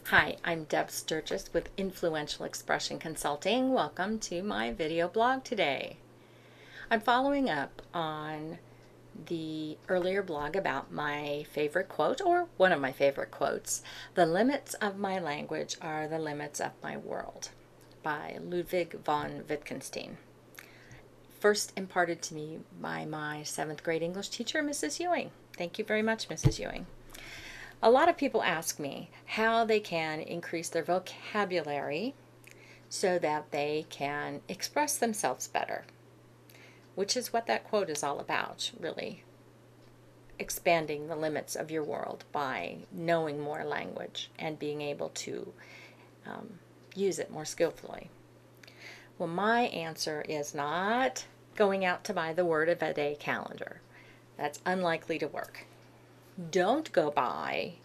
Hi, I'm Deb Sturgess with Influential Expression Consulting. Welcome to my video blog today. I'm following up on the earlier blog about my favorite quote, or one of my favorite quotes, "The limits of my language are the limits of my world," by Ludwig von Wittgenstein. First imparted to me by my 7th grade English teacher, Mrs. Ewing. Thank you very much, Mrs. Ewing. A lot of people ask me how they can increase their vocabulary so that they can express themselves better, which is what that quote is all about, really. Expanding the limits of your world by knowing more language and being able to use it more skillfully. Well, my answer is not going out to buy the word of a day calendar. That's unlikely to work. Don't go buy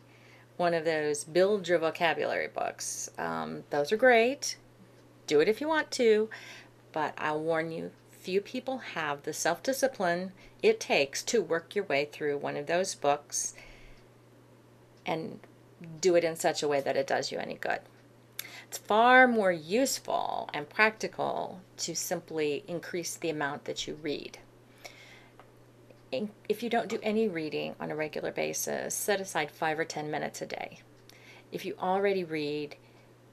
one of those build your vocabulary books. Those are great. Do it if you want to, but I'll warn you, few people have the self-discipline it takes to work your way through one of those books and do it in such a way that it does you any good. It's far more useful and practical to simply increase the amount that you read. If you don't do any reading on a regular basis, set aside 5 or 10 minutes a day. If you already read,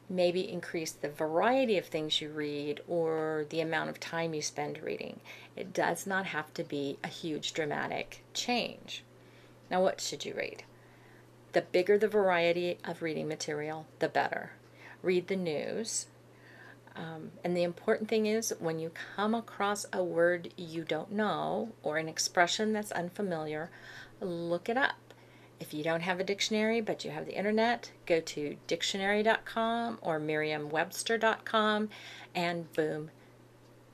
maybe increase the variety of things you read or the amount of time you spend reading. It does not have to be a huge dramatic change. Now, what should you read? The bigger the variety of reading material, the better. Read the news. And the important thing is, when you come across a word you don't know or an expression that's unfamiliar, look it up. If you don't have a dictionary but you have the internet, go to dictionary.com or merriam-webster.com and boom,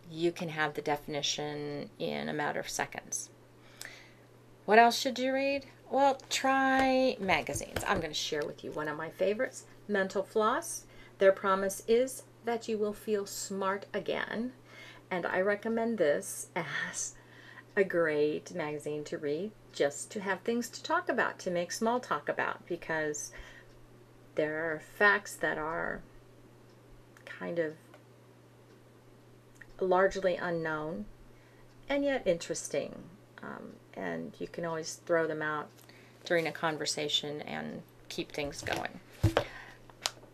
you can have the definition in a matter of seconds. What else should you read? Well, try magazines. I'm going to share with you one of my favorites, Mental Floss. Their promise is that you will feel smart again, and I recommend this as a great magazine to read, just to have things to talk about, to make small talk about, because there are facts that are kind of largely unknown and yet interesting, and you can always throw them out during a conversation and keep things going.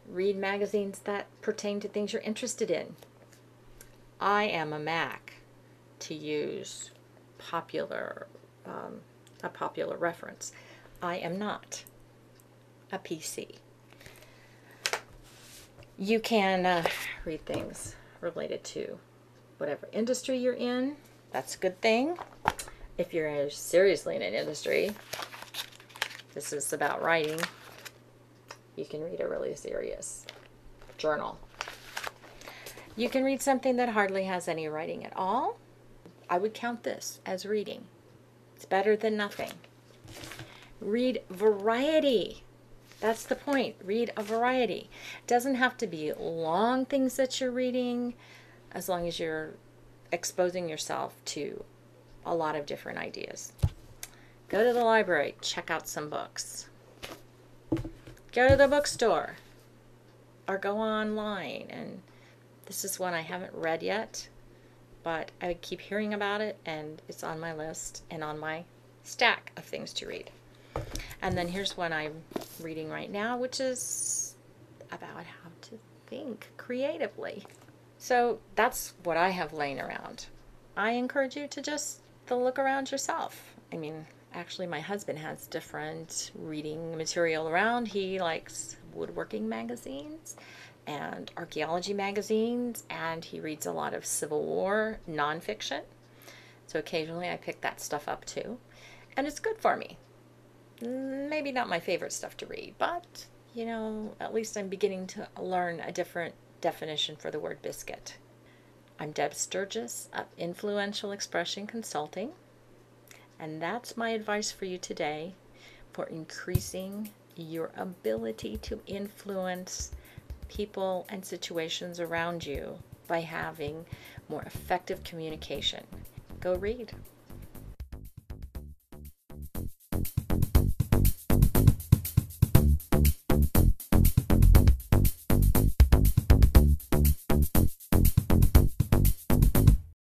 Read magazines that pertain to things you're interested in. I am a Mac, to use a popular reference. I am not a PC. You can read things related to whatever industry you're in. That's a good thing. If you're seriously in an industry, this is about writing, you can read a really serious journal. You can read something that hardly has any writing at all. I would count this as reading. It's better than nothing. Read variety. That's the point. Read a variety. It doesn't have to be long things that you're reading, as long as you're exposing yourself to a lot of different ideas. Go to the library, check out some books. Go to the bookstore or go online, and this is one I haven't read yet, but I keep hearing about it and it's on my list and on my stack of things to read. And then here's one I'm reading right now, which is about how to think creatively. So that's what I have laying around. I encourage you to just look around yourself. I mean, actually, my husband has different reading material around. He likes woodworking magazines and archaeology magazines, and he reads a lot of Civil War nonfiction. So occasionally I pick that stuff up too, and it's good for me. Maybe not my favorite stuff to read, but, you know, at least I'm beginning to learn a different definition for the word biscuit. I'm Deb Sturgess of Influential Expression Consulting. And that's my advice for you today for increasing your ability to influence people and situations around you by having more effective communication. Go read.